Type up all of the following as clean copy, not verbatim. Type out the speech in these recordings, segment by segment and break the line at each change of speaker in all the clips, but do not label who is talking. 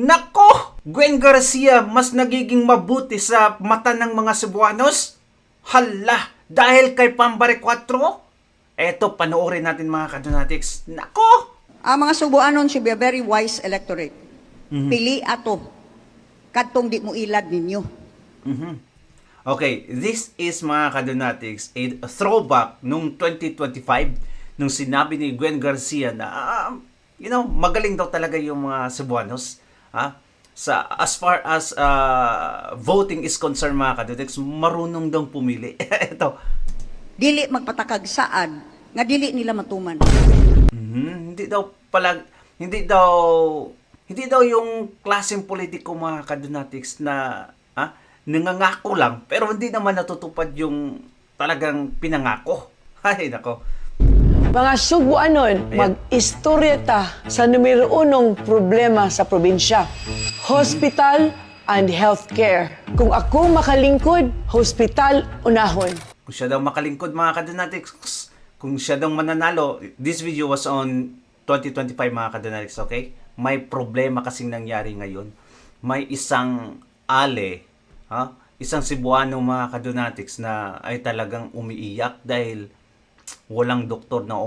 Nako! Gwen Garcia mas nagiging mabuti sa mata ng mga Cebuanos? Hala! Dahil kay Pambare 4? Eto, panoorin natin mga kadonatics. Nako!
Ang mga Subuanon should be a very wise electorate. Pili ato. Kadtong di mo ilad ninyo.
Okay, this is mga kadonatics, a throwback nung 2025 nung sinabi ni Gwen Garcia na magaling daw talaga yung mga Cebuanos. As far as voting is concerned mga kadonatics, marunong daw pumili. Ito.
Dili magpatakag saan nga dili nila matuman.
Hindi daw yung klaseng politiko mga kadonatics na nangangako lang pero hindi naman natutupad yung talagang pinangako. Ay nako.
Mga Subuanon, mag-istoryeta sa numero unong problema sa probinsya. Hospital and healthcare. Kung ako makalingkod, hospital unahon.
Kung siya daw makalingkod mga kadonatics, kung siya daw mananalo, this video was on 2025 mga kadonatics, okay? May problema kasing nangyari ngayon. May isang isang Cebuano mga kadonatics na ay talagang umiiyak dahil walang doktor na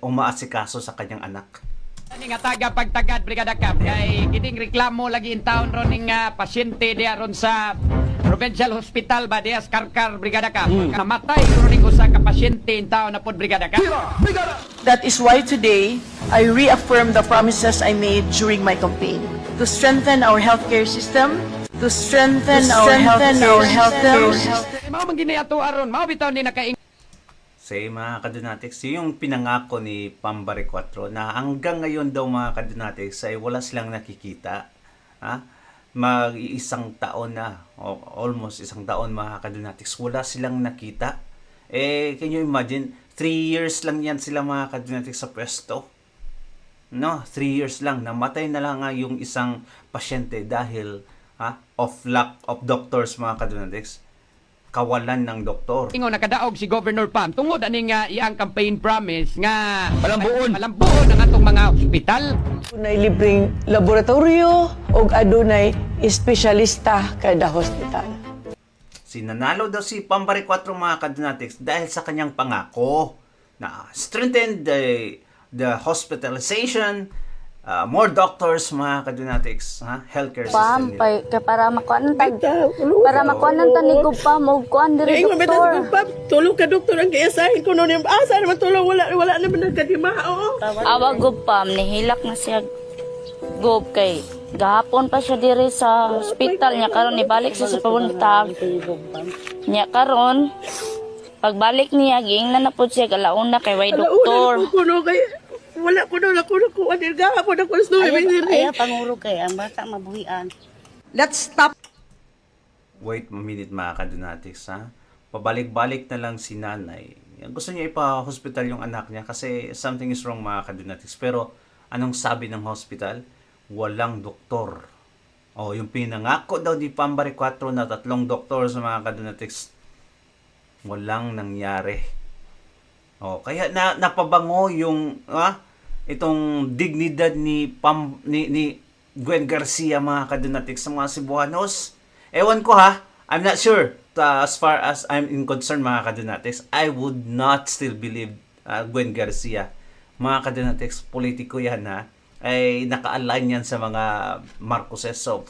umaasikaso sa kanyang anak.
Ani nga taga pagtagad Brigada Cap kay kining reklamo lagi in town ron ning pasyente diya ron sa Provincial Hospital ba diya sa Karkar Brigada Cap. Namatay ron ning usa ka pasyente in town na pod Brigada Cap.
That is why today, I reaffirm the promises I made during my campaign to strengthen our healthcare system, to strengthen our healthcare system.
Mao man gini ato aron, mao bitaw ni nakaing
Say mga kadonatics, yung pinangako ni Pambare 4 na hanggang ngayon daw mga kadonatics ay wala silang nakikita. Mag-iisang taon na, almost isang taon mga kadonatics, wala silang nakita. Can you imagine? 3 years lang yan sila mga kadonatics sa pwesto. No, 3 years lang. Namatay na lang nga yung isang pasyente dahil of lack of doctors mga kadonatics. Kawalan ng doktor.
ingon nakadaog si Governor Pam tungod ani nga iyang campaign promise nga malambuon ang atong mga ospital.
Adunay libreng laboratorio o adunay espesyalista kada hospital.
Sinanalo daw si Pambare 4 mga kadonatics dahil sa kanyang pangako na strengthen the hospitalization, more doctors mga kadonatics, healthcare system nila.
Para makuanan tan ni Gupam og kuan diri doktor.
Tulong ka doktor ang kaiyasahin ko noon. Asa naman tulong, wala naman nagkadima.
Awa Gupam nihilak na siya Gup kay gahapon pa siya diri sa hospital niya karon ibalik siya sa pabuntag. Nya karon pagbalik niya giingnan na pud siya galauna kay way doktor.
Wala ko anil gahapon ako sa
Ay, pangurog kay ang bata mabuhian.
Let's stop.
Wait a minute mga kadonatics, pabalik-balik na lang si nanay. Gusto niya ipa-hospital yung anak niya kasi something is wrong mga kadonatics. Pero anong sabi ng hospital? Walang doktor. Yung pinangako daw di Pambare 4 na 3 doktor sa mga kadonatics, walang nangyari. Kaya napabango yung itong dignidad ni Gwen Garcia mga kadonatics sa mga Cebuanos. Ewan ko I'm not sure. As far as I'm in concern mga kadonatics, I would not still believe Gwen Garcia. Mga kadonatics, politiko yan ay naka-align yan sa mga Marcoses. So,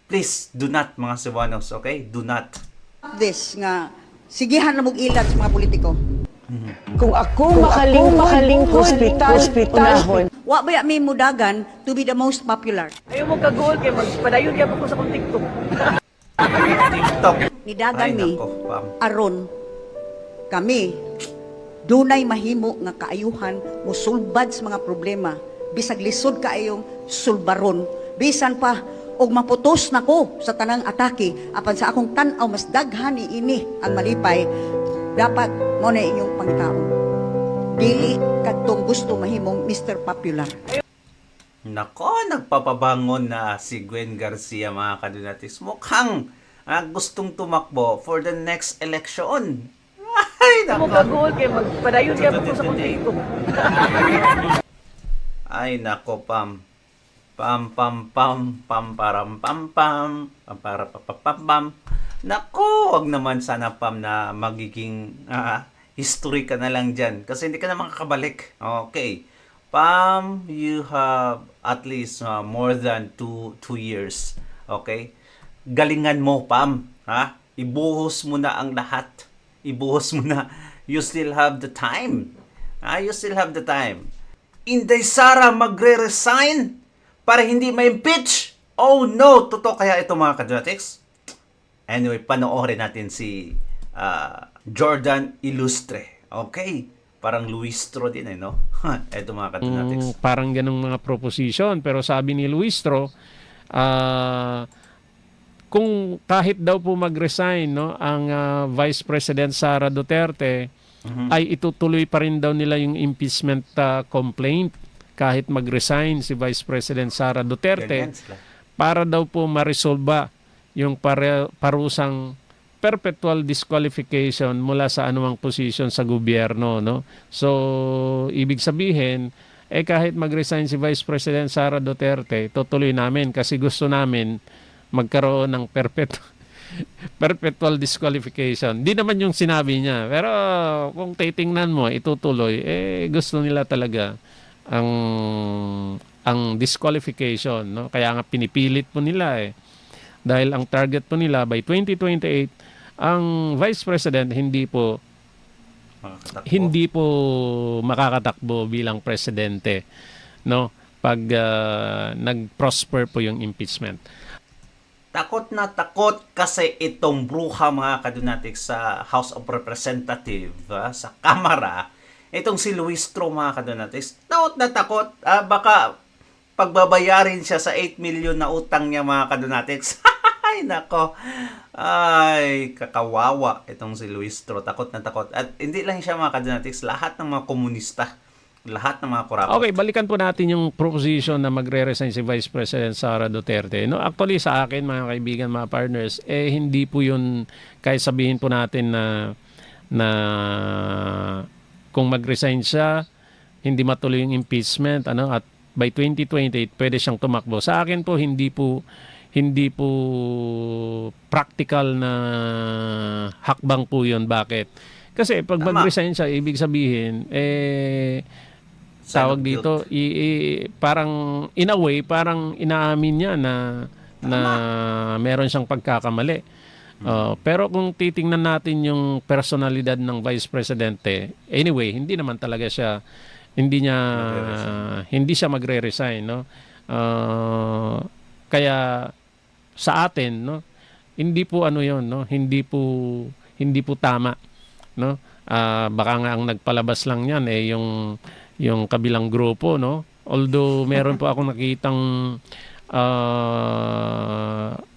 please, do not mga Cebuanos, okay? Do not.
This nga, sigihan na mong ilad sa mga politiko.
Kung ako makalingkod, hospital unahon.
Wa ba may mudagan to be the most popular?
Ayaw mo ka-goal kay magpadayon niya ko sa kong TikTok.
TikTok.
Nidagan
Ay,
mi
nako, Pam.
aron kami dunay mahimo nga kaayuhan musulbad sa mga problema bisag lisod kaayong sulbaron bisan pa og maputos nako sa tanang atake apan sa akong tan-aw mas daghan ini ang malipay dapat mo na inyong pangitaon dili kadtong gusto mahimong Mr. Popular.
Nako, nagpapabangon na si Gwen Garcia mga kadonatics. Mukhang gustong tumakbo for the next election. Ay,
Ayaw mo
nako.
ka-goal kay magpadayon niya ko sa kong TikTok.
Ay, nako, Pam. Pam pam pam pam param pam pam pam para pa pa pam pam. Nako, wag naman sana Pam na magiging history ka na lang dyan kasi hindi ka na makakabalik. Okay. Pam, you have at least more than two years. Okay? Galingan mo, Pam. Ha? Ibuhos mo na ang lahat. Ibuhos mo na. You still have the time. You still have the time. Inday Sara magre-resign para hindi ma-impeach. Oh no! Totoo kaya ito mga kadonatics? Anyway, panoorin natin si Jordan Ilustre. Okay? Parang Luistro din no? Ito mga kadonatics.
Parang ganong mga proposition. Pero sabi ni Luistro, kung kahit daw po mag-resign ang Vice President Sara Duterte, ay itutuloy pa rin daw nila yung impeachment complaint kahit mag-resign si Vice President Sara Duterte para daw po ma-resolve yung parusang perpetual disqualification mula sa anumang posisyon sa gobyerno, no? So, ibig sabihin, kahit mag-resign si Vice President Sara Duterte, tutuloy namin kasi gusto namin magkaroon ng perpetual disqualification. Di naman yung sinabi niya. Pero kung titingnan mo, itutuloy, gusto nila talaga ang disqualification, no? Kaya nga pinipilit po nila dahil ang target po nila by 2028 ang Vice President hindi po makakatakbo bilang presidente, no? Pag nag-prosper po yung impeachment.
Takot na takot kasi itong bruha mga kadonatics sa House of Representatives, sa Kamara, itong si Luistro mga kadonatics, takot na takot. Baka pagbabayarin siya sa 8 million na utang niya mga kadonatics. Ay, nako. Ay, kakawawa itong si Luistro. Takot na takot. At hindi lang siya mga kadonatics, lahat ng mga komunista, lahat ng mga kurapot.
Okay, balikan po natin yung proposition na magre-resign si Vice President Sara Duterte. No, actually sa akin mga kaibigan, mga partners, hindi po yun kahit sabihin po natin na kung mag-resign siya, hindi matuloy yung impeachment, at by 2028 pwede siyang tumakbo. Sa akin po hindi po practical na hakbang po yun. Bakit? Kasi pag mag-resign siya, ibig sabihin tawag dito, parang in a way, parang inaamin niya na meron siyang pagkakamali. Pero kung titingnan natin yung personalidad ng Vice Presidente, anyway, hindi naman talaga siya, hindi siya magre-resign, no? Kaya sa atin, no, hindi po yun, no? Hindi po tama, no? Baka nga ang nagpalabas lang yan yung kabilang grupo, no? Although meron po akong nakitang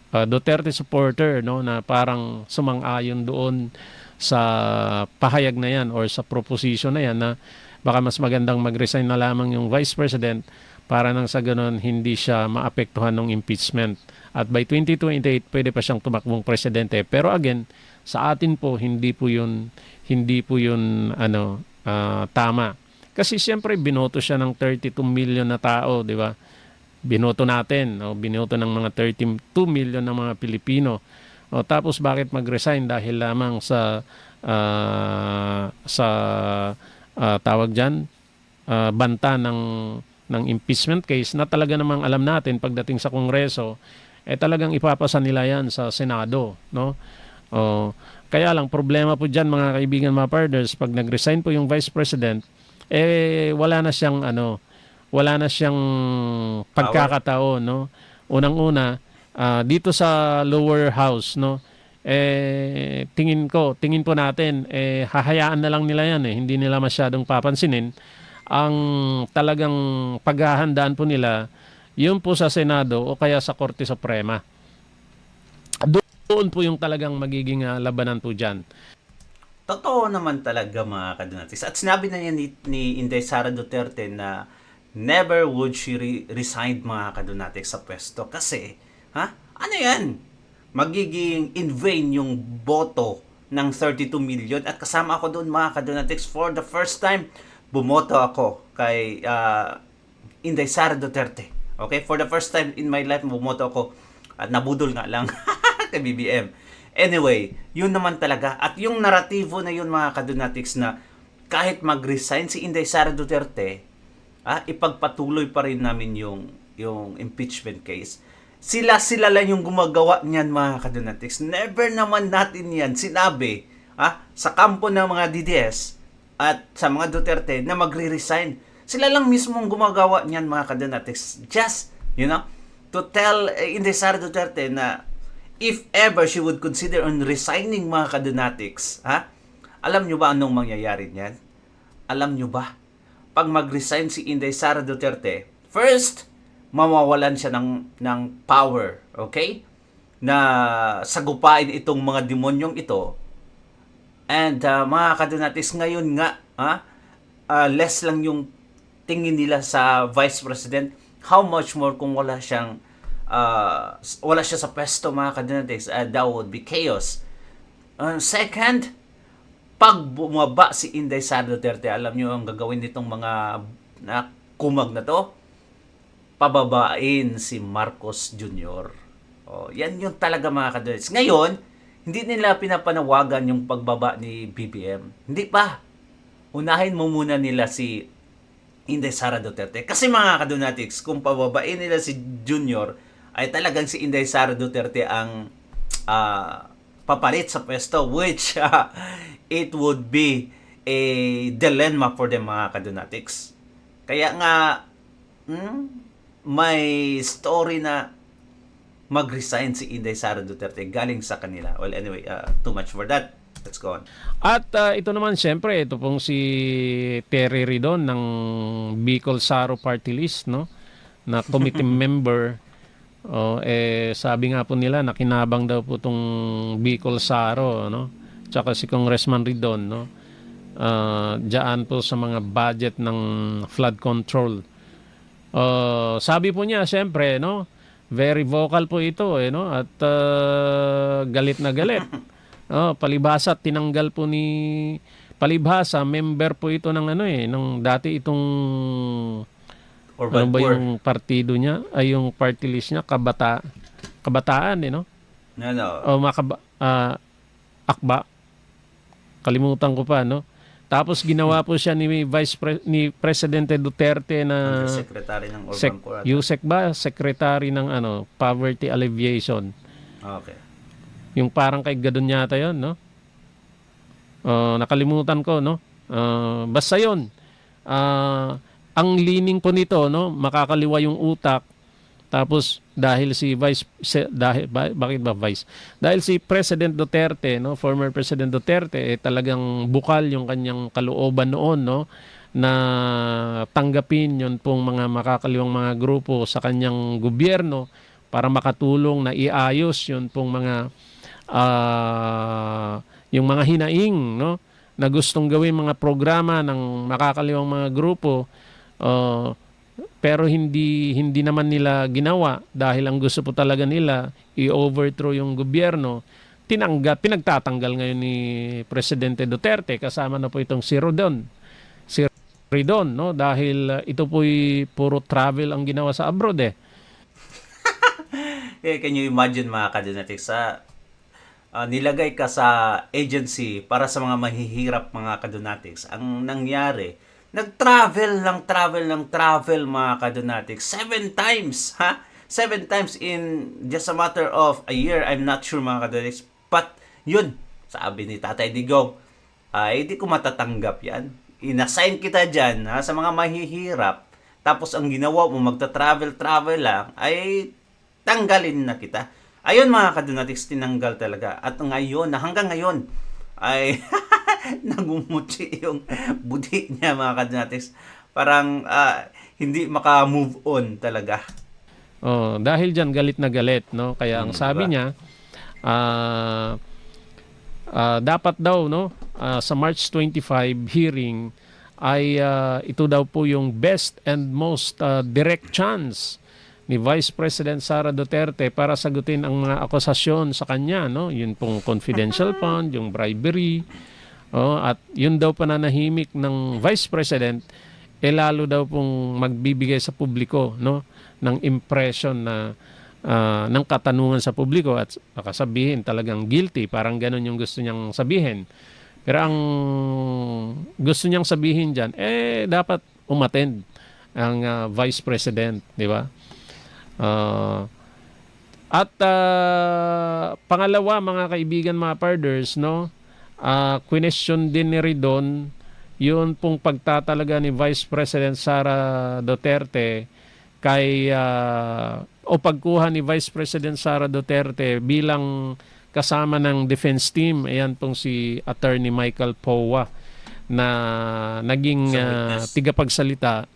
Duterte supporter, no, na parang sumang-ayon doon sa pahayag na yan or sa proposition na yan na baka mas magandang mag-resign na lamang yung Vice President para nang sa ganun hindi siya maapektuhan ng impeachment. At by 2028 pwede pa siyang tumakbong presidente. Pero again, sa atin po hindi po yun tama. Kasi siyempre binoto siya ng 32 million na tao, di ba? Binoto natin, binoto ng mga 32 million ng mga Pilipino. Tapos bakit mag-resign dahil lamang sa tawag diyan, banta ng impeachment case na talaga namang alam natin pagdating sa Kongreso talagang ipapasa nila yan sa Senado, no? Kaya lang problema po diyan mga kaibigan, mga partners, pag nag-resign po yung Vice President, wala na siyang pagkakataon, no? Unang-una, dito sa lower house, no? Tingin po natin, hahayaan na lang nila yan, hindi nila masyadong papansinin. Ang talagang paghahandaan po nila, yun po sa Senado o kaya sa Korte Suprema. Doon po yung talagang magiging labanan po dyan.
Totoo naman talaga mga kadonatics. At sinabi na niya ni Inday Sara Duterte na never would she resign mga kadonatics sa pwesto. Kasi, ano yan? Magiging in vain yung boto ng 32 million. At kasama ako doon mga kadonatics. For the first time, bumoto ako kay Inday Sara Duterte. Okay? For the first time in my life, bumoto ako at nabudol nga lang kay BBM. Anyway, yun naman talaga. At yung naratibo na yun, mga kadunatics, na kahit mag-resign si Inday Sara Duterte, ipagpatuloy pa rin namin yung impeachment case. Sila lang yung gumagawa niyan, mga kadunatics. Never naman natin yan sinabi sa kampo ng mga DDS at sa mga Duterte na magre-resign. Sila lang mismong gumagawa niyan, mga kadunatics. Just, to tell Inday Sara Duterte na if ever she would consider on resigning, mga kadunatics, alam nyo ba anong mangyayari niyan? Alam nyo ba? Pag mag-resign si Inday Sara Duterte, first, mawawalan siya ng power, okay? Na sagupain itong mga demonyong ito. And mga kadunatics, ngayon nga, less lang yung tingin nila sa Vice President. How much more kung wala siya sa pwesto, mga kadunatics? That would be chaos. Second, pag bumaba si Inday Sara Duterte, alam nyo ang gagawin nitong mga kumag na to? Pababain si Marcos Jr. Yan yung talaga, mga kadunatics. Ngayon, hindi nila pinapanawagan yung pagbaba ni BBM. Hindi pa. Unahin mo muna nila si Inday Sara Duterte. Kasi, mga kadunatics, kung pababain nila si Junior, ay talagang si Inday Sara Duterte ang papalit sa pwesto, which it would be a dilemma for them, mga kadunatics. Kaya nga, may story na mag-resign si Inday Sara Duterte galing sa kanila. Well, anyway, too much for that. Let's go on.
At ito naman, siyempre, ito pong si Terry Ridon ng Bicol Saro Party List, no? Na committee member. Sabi nga po nila, nakinabang daw po itong Bicol Saro, no? Tsaka si Congressman Ridon, no? Diyan po sa mga budget ng flood control. Sabi po niya, siyempre, no? Very vocal po ito, no? At galit na galit. Palibhasa, tinanggal po palibhasa, member po ito ng ng dati itong
Urban
ano ba
Poor.
yung partido niya, ay yung party list niya, kabataan, no? Akba. Kalimutan ko pa, no? Tapos ginawa po siya ni ni Presidente Duterte na
Secretary ng Urban Poor.
Yusek ba? Secretary ng Poverty Alleviation.
Okay.
Yung parang kay Gadon yata yun, no? Nakalimutan ko, no? Basta yun. Ang leaning po nito, no? Makakaliwa yung utak. Tapos dahil si bakit ba Vice? Dahil si President Duterte, no, former President Duterte, talagang bukal yung kanyang kalooban noon, no, na tanggapin yung pong mga makakaliwang mga grupo sa kanyang gobyerno para makatulong na iayos yung pong mga yung mga hinaing, no, na gustong gawin mga programa ng makakaliwang mga grupo. Pero hindi naman nila ginawa dahil ang gusto po talaga nila i-overthrow yung gobyerno. Pinagtatanggal ngayon ni Presidente Duterte, kasama na po itong si Ridon, no? Dahil ito po'y puro travel ang ginawa sa abroad,
Can you imagine, mga kadunatics, nilagay ka sa agency para sa mga mahihirap, mga kadunatics. Ang nangyari, nag-travel, mga kadunatics. 7 times, 7 times in just a matter of a year. I'm not sure, mga kadunatics. But, yun, sabi ni Tatay Digong, hindi ko matatanggap yan. Inassign kita dyan, sa mga mahihirap. Tapos, ang ginawa mo, magta-travel lang, ay tanggalin na kita. Ayun, mga kadunatics, tinanggal talaga. At ngayon, hanggang ngayon, ay nagumuti yung budi niya, mga kadunatics. Parang hindi maka-move on talaga.
Dahil dyan galit na galit, no? Kaya ang sabi niya, dapat daw, no, sa March 25 hearing ay ito daw po yung best and most direct chance ni Vice President Sara Duterte para sagutin ang mga akusasyon sa kanya, no? Yun pong confidential fund, yung bribery, at yun daw pananahimik ng Vice President, lalo daw pong magbibigay sa publiko, no, ng impression na ng katanungan sa publiko at baka sabihin talagang guilty, parang ganun yung gusto niyang sabihin. Pero ang gusto niyang sabihin dyan, dapat umattend ang Vice President, di ba? At pangalawa, mga kaibigan, mga parders, no, question din ni Ridon yun pong pagtatalaga ni Vice President Sara Duterte kay o pagkuha ni Vice President Sara Duterte bilang kasama ng defense team. Ayan pong si Attorney Michael Powa na naging tigapagsalita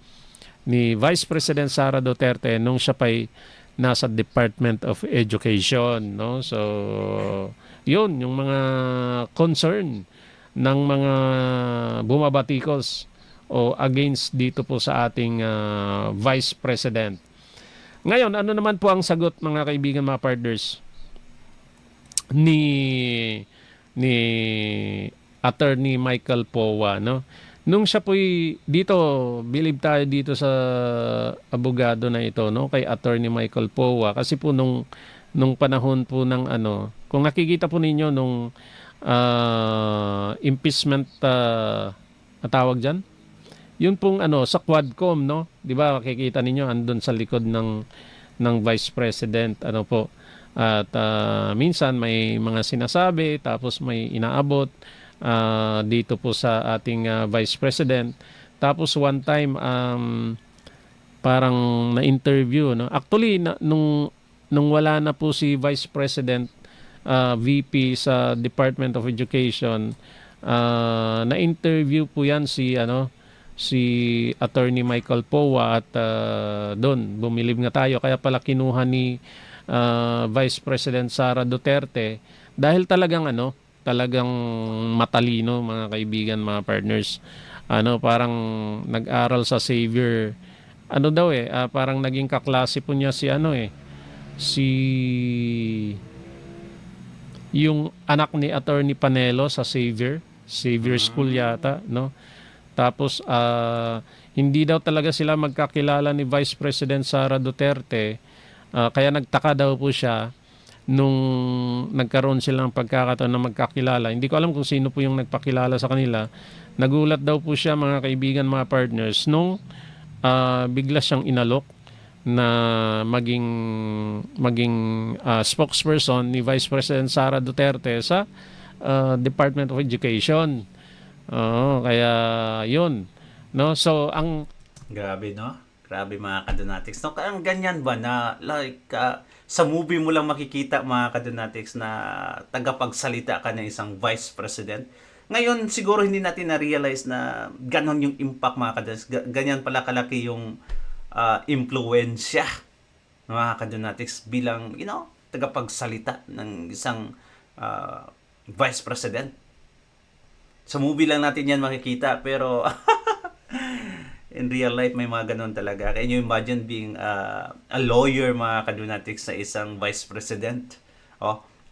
ni Vice President Sara Duterte nung siya pa'y nasa Department of Education, no? So, yun yung mga concern ng mga bumabatikos o against dito po sa ating Vice President. Ngayon, ano naman po ang sagot, mga kaibigan, mga partners, ni Attorney Michael Powa, no? Nung siya po'y dito, believe tayo dito sa abogado na ito, no, kay Attorney Michael Powa, kasi po nung panahon po ng kung nakikita po ninyo nung impeachment tawag diyan, yun pong sa Quadcom, no, 'di ba, makikita ninyo andun sa likod ng Vice President, po, at minsan may mga sinasabi tapos may inaabot dito po sa ating Vice President. Tapos one time parang na-interview, no? Actually nung wala na po si Vice President VP sa Department of Education, na-interview po yan si Attorney Michael Powa at doon bumilib nga tayo, kaya pala kinuha ni Vice President Sara Duterte dahil talagang matalino, mga kaibigan, mga partners. Parang nag-aral sa Xavier. Parang naging kaklase po niya si yung anak ni Attorney Panelo sa Xavier School yata, no? Tapos hindi daw talaga sila magkakilala ni Vice President Sara Duterte, kaya nagtaka daw po siya nung nagkaroon sila ng pagkakataon na magkakilala. Hindi ko alam kung sino po yung nagpakilala sa kanila. Nagulat daw po siya, mga kaibigan, mga partners, nung bigla siyang inalok na maging spokesperson ni Vice President Sara Duterte sa Department of Education. Kaya yun, no? So ang
Grabe, no? Grabe, mga kadonatics. No, kaya ganyan ba na like sa movie mo lang makikita, mga kadonatics, na tagapagsalita ka ng isang Vice President. Ngayon siguro hindi natin na-realize na ganon yung impact, mga kadonatics. Ganyan pala kalaki yung impluwensya, mga kadonatics, bilang tagapagsalita ng isang Vice President. Sa movie lang natin yan makikita, pero in real life may mga ganun talaga. Can you imagine being a lawyer, mga kadonatics, sa isang Vice President?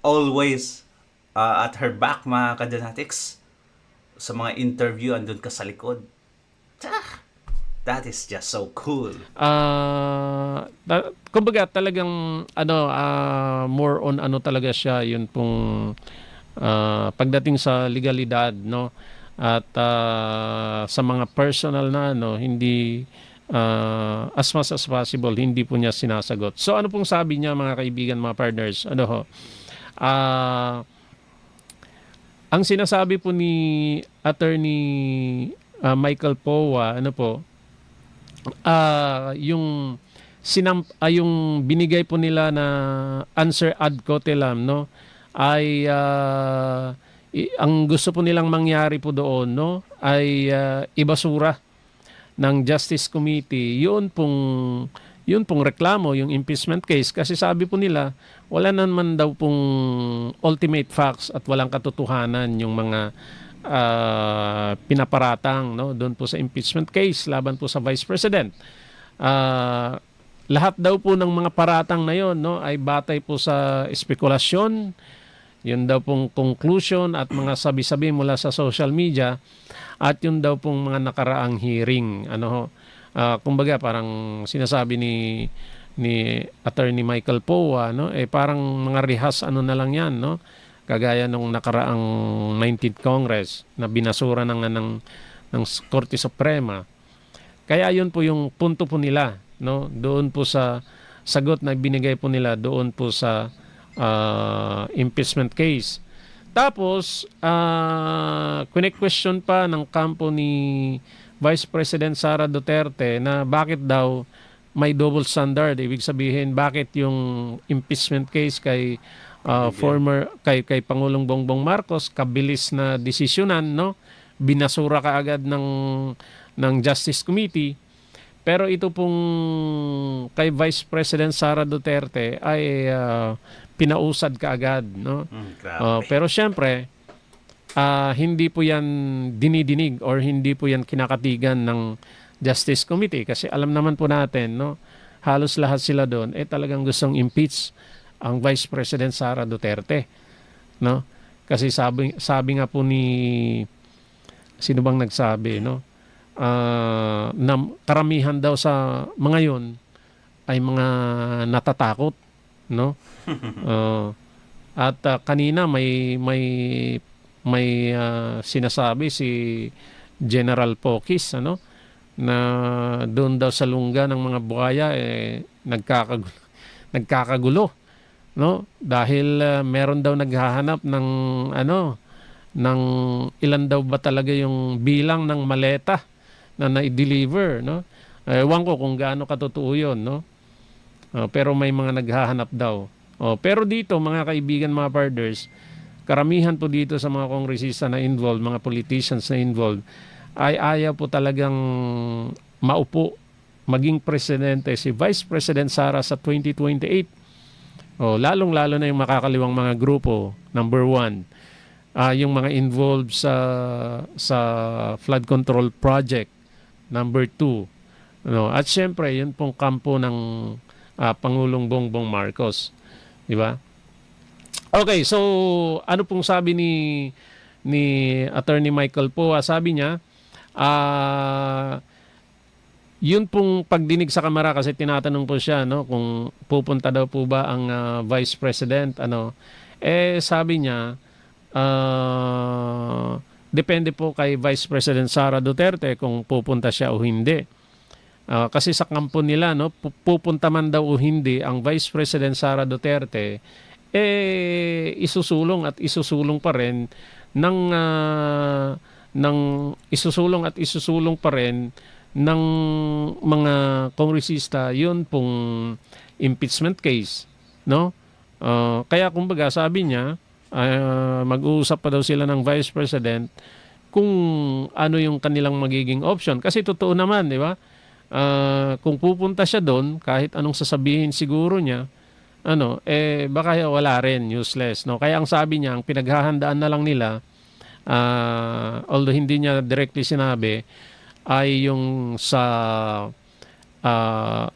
Always at her back, mga kadonatics. Sa mga interview, andun ka sa likod. That is just so cool.
Kumbaga talagang more on talaga siya, yun pong pagdating sa legalidad, no? At sa mga personal na hindi as much as possible hindi po niya sinasagot. So ano pong sabi niya, mga kaibigan, mga partners? Ang sinasabi po ni Attorney Michael Powa, yung binigay po nila na answer ad cotelem, no, ay ang gusto po nilang mangyari po doon, no, ay ibasura ng Justice Committee yun pong reklamo, yung impeachment case, kasi sabi po nila wala naman daw pong ultimate facts at walang katotohanan yung mga pinaparatang, no, doon po sa impeachment case laban po sa Vice President. Lahat daw po ng mga paratang na yon, no, ay batay po sa espekulasyon. Yun daw pong conclusion at mga sabi-sabi mula sa social media, at yun daw pong mga nakaraang hearing. Kumbaga parang sinasabi ni Attorney Michael Poa, no? Parang mga rehas ano na lang 'yan, no? Kagaya nung nakaraang 19th Congress na binasura ng Korte Suprema. Kaya yun po yung punto po nila, no? Doon po sa sagot na binigay po nila doon po sa impeachment case. Tapos, question pa ng kampo ni Vice President Sara Duterte na bakit daw may double standard. Ibig sabihin, bakit yung impeachment case kay kay Pangulong Bongbong Marcos kabilis na desisyonan, no? Binasura kaagad ng Justice Committee. Pero ito pong kay Vice President Sara Duterte ay pinausad kaagad, no?
Grabe.
Pero syempre, hindi po yan dinidinig or hindi po yan kinakatigan ng Justice Committee kasi alam naman po natin, no, halos lahat sila doon talagang gustong impeach ang Vice President Sara Duterte, no? Kasi sabi nga po ni sino bang nagsabi, no? Na karamihan daw sa mga yon ay mga natatakot, no? At kanina may sinasabi si General Pokis, ano, na doon daw sa lungga ng mga buhaya nagkakagulo, no? Dahil meron daw naghahanap ng ng ilan daw ba talaga yung bilang ng maleta na na-deliver, no? Ewan ko kung gaano katotoo yun, no? Pero may mga naghahanap daw. Pero dito, mga kaibigan, mga partners, karamihan po dito sa mga kongresista na involved, mga politicians na involved, ay ayaw po talagang maupo, maging presidente si Vice President Sara sa 2028. Lalong-lalo na yung makakaliwang mga grupo, number one, yung mga involved sa flood control project, number two. At syempre, yun pong kampo ng Pangulong Bongbong Marcos. Di ba? Okay, so ano pong sabi ni Attorney Michael Poa? Sabi niya, yun pong pagdinig sa kamera kasi tinatanong po siya, no, kung pupunta daw po ba ang Vice President, sabi niya, depende po kay Vice President Sara Duterte kung pupunta siya o hindi. Kasi sa kampo nila, no, pupunta man daw o hindi ang Vice President Sara Duterte, isusulong at isusulong pa rin ng mga kongresista yun pong impeachment case, no? Kaya kumbaga sabi niya, mag-uusap pa daw sila ng Vice President kung ano yung kanilang magiging option. Kasi totoo naman, di ba? Kung pupunta siya doon, kahit anong sasabihin siguro niya, baka wala rin, useless, no? Kaya ang sabi niya, ang pinaghahandaan na lang nila, although hindi niya directly sinabi, ay yung sa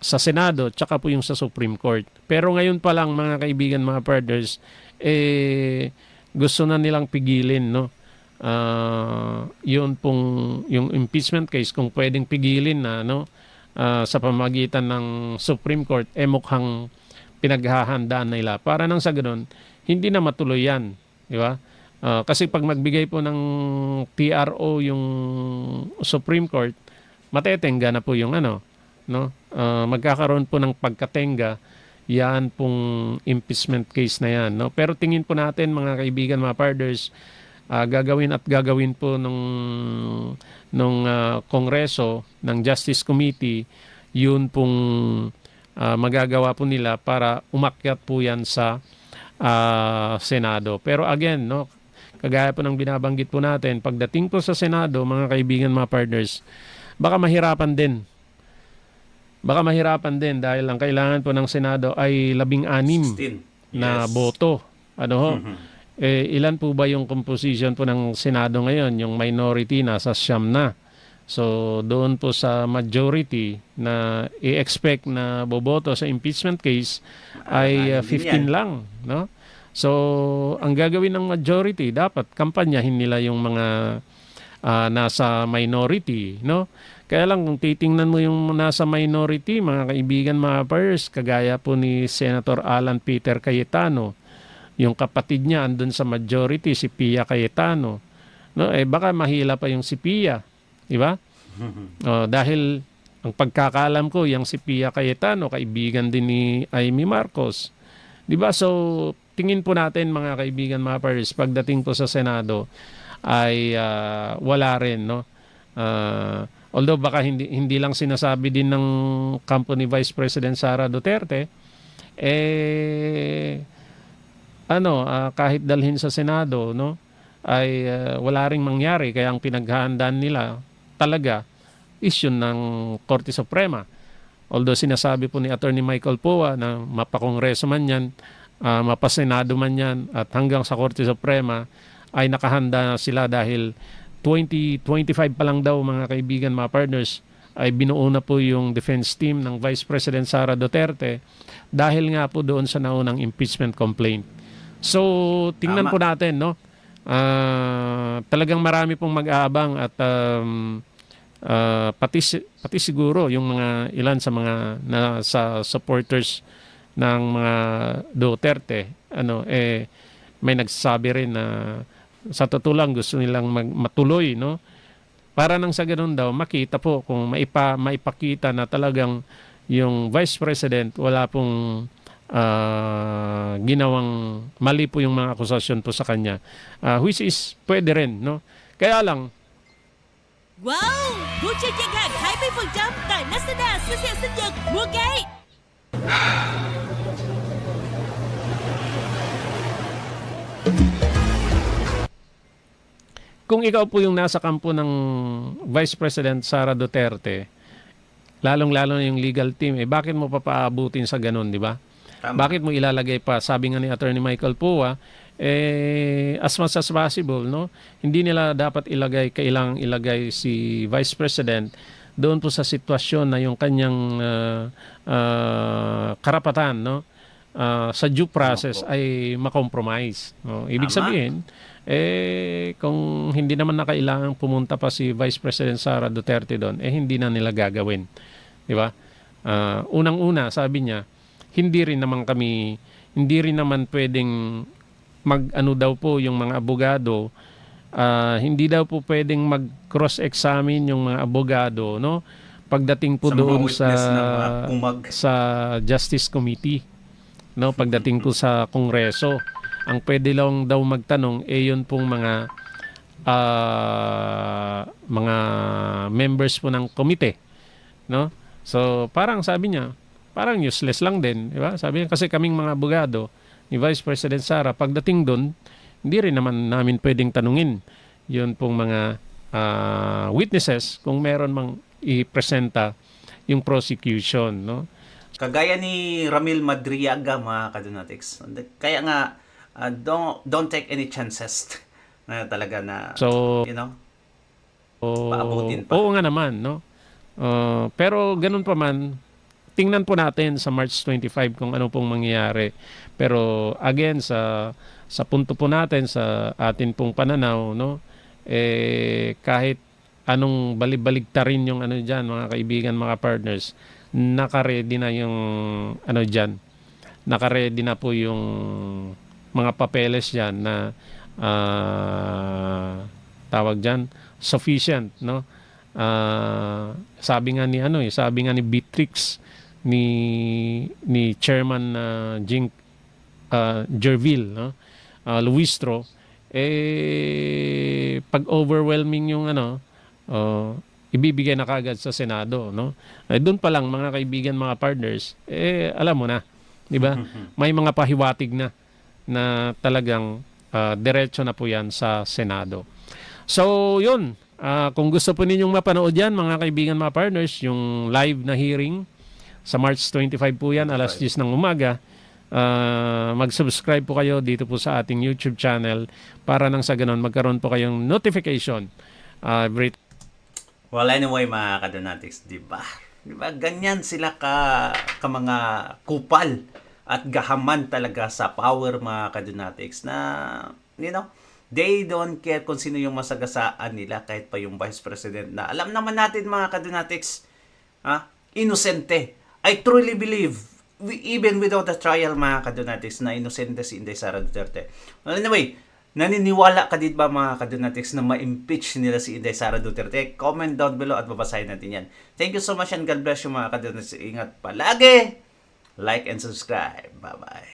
Senado tsaka po yung sa Supreme Court. Pero ngayon pa lang, mga kaibigan, mga partners, gusto na nilang pigilin, no? Yun pong yung impeachment case, kung pwedeng pigilin na, no, sa pamagitan ng Supreme Court, mukhang pinaghahandaan nila para nang sa ganun hindi na matuloy yan, di ba? Kasi pag magbigay po ng TRO yung Supreme Court, matetenga na po yung no? Magkakaroon po ng pagkatenga yan pong impeachment case na yan, no? Pero tingin po natin, mga kaibigan, mga partners, gagawin po nung Kongreso, ng Justice Committee, yun pong magagawa po nila para umakyat po yan sa Senado. Pero again, no, kagaya po ng binabanggit po natin, pagdating po sa Senado, mga kaibigan, mga partners, baka mahirapan din. Dahil ang kailangan po ng Senado ay 16 na boto. Ilan po ba yung composition po ng Senado ngayon? Yung minority nasa 9 na. So doon po sa majority na i-expect na boboto sa impeachment case ay 15 lang, no? So ang gagawin ng majority, dapat kampanyahin nila yung mga nasa minority, no? Kaya lang kung titingnan mo yung nasa minority, mga kaibigan, mga pars, kagaya po ni Senator Alan Peter Cayetano, yung kapatid niya andun sa majority, si Pia Cayetano. No, baka mahila pa yung si Pia, di ba? Dahil ang pagkakalam ko, yung si Pia Cayetano, kaibigan din ni Amy Marcos. Di ba? So, tingin po natin mga kaibigan, mga pars, pagdating po sa Senado ay wala rin, no? Although baka hindi lang sinasabi din ng kampo ni Vice President Sara Duterte, kahit dalhin sa Senado, no, ay wala ring mangyari. Kaya ang pinaghahandaan nila talaga is yun ng Korte Suprema. Although sinasabi po ni Attorney Michael Poa na mapakongreso man yan, mapasenado man yan, at hanggang sa Korte Suprema ay nakahanda na sila dahil 2025 pa lang daw mga kaibigan, mga partners, ay binuo na po yung defense team ng Vice President Sara Duterte dahil nga po doon sa naunang impeachment complaint. So, tingnan po natin, no? Talagang marami pong mag-aabang at pati siguro yung mga ilan sa mga sa supporters ng mga Duterte, may nagsasabi rin na sa totoo lang gusto nilang matuloy, no? Para nang sa ganun daw makita po kung maipakita na talagang yung Vice President wala pong ginawang mali po yung mga akusasyon po sa kanya, which is pwede rin, no? Kaya lang
Wow! Buchay Kagag, Happy Pag Jump, nasa na sa siyasanyag, Mugay!
kung ikaw po yung nasa kampo ng Vice President Sara Duterte, lalong-lalo na yung legal team, bakit mo papaabutin sa ganun, di ba?
Tama.
Bakit mo ilalagay pa, sabi nga ni Attorney Michael Poa, as much as possible, no? Hindi nila dapat kailangang ilagay si Vice President doon po sa sitwasyon na yung kanyang karapatan, no? Sa due process ay makompromise. No? Ibig
Tama.
sabihin, kung hindi naman na kailangang pumunta pa si Vice President Sara Duterte doon, hindi na nila gagawin. Di ba? Unang-una, sabi niya, hindi rin naman pwedeng mag-ano daw po yung mga abogado, hindi daw po pwedeng mag-cross-examine yung mga abogado, no? Pagdating po
Sa mga
doon
witness na mga kumag.
sa Justice Committee, no? Pagdating po sa Kongreso, ang pwede lang daw magtanong yun pong mga members po ng komite, no? So parang sabi niya, parang useless lang din, di ba? Sabi niya kasi kaming mga abogado ni Vice President Sara, pagdating doon, hindi rin naman namin pwedeng tanungin yun pong mga witnesses kung meron mang i-presenta yung prosecution, no?
Kagaya ni Ramil Madriaga, mga kadonatics. Kaya nga, don't take any chances na talaga na,
So,
paabutin pa.
Oo nga naman, no? Pero ganun pa man, tingnan po natin sa March 25 kung ano pong mangyayari. Pero again, sa punto po natin, sa atin pong pananaw, no? Kahit anong balibaligtarin yung ano dyan, mga kaibigan, mga partners, naka-ready na yung ano dyan. Naka-ready na po yung mga papeles dyan na tawag dyan, sufficient, no? Sabi nga ni Beatrix ni Chairman Jing Jerville, no? Luistro, pag overwhelming yung ibibigay na kagad sa Senado, no? Doon pa lang mga kaibigan, mga partners, alam mo na, di ba? May mga pahiwatig na talagang diretso na po yan sa Senado. So, yun. Kung gusto po ninyong mapanood yan, mga kaibigan, mga partners, yung live na hearing sa March 25 po yan, alas 10 ng umaga, mag-subscribe po kayo dito po sa ating YouTube channel para nang sa ganun magkaroon po kayong notification every.
Well, anyway, mga kadonatics, di ba? Di ba? Ganyan sila ka mga kupal at gahaman talaga sa power, mga kadonatics, na, They don't care kung sino yung masagasaan nila, kahit pa yung Vice President na alam naman natin mga kadunatics, inosente. I truly believe, even without the trial mga kadunatics, na inosente si Inday Sara Duterte. Well, anyway, naniniwala ka din ba mga kadunatics na ma-impeach nila si Inday Sara Duterte? Comment down below at babasahin natin yan. Thank you so much and God bless you mga kadunatics. Ingat palagi! Like and subscribe. Bye-bye.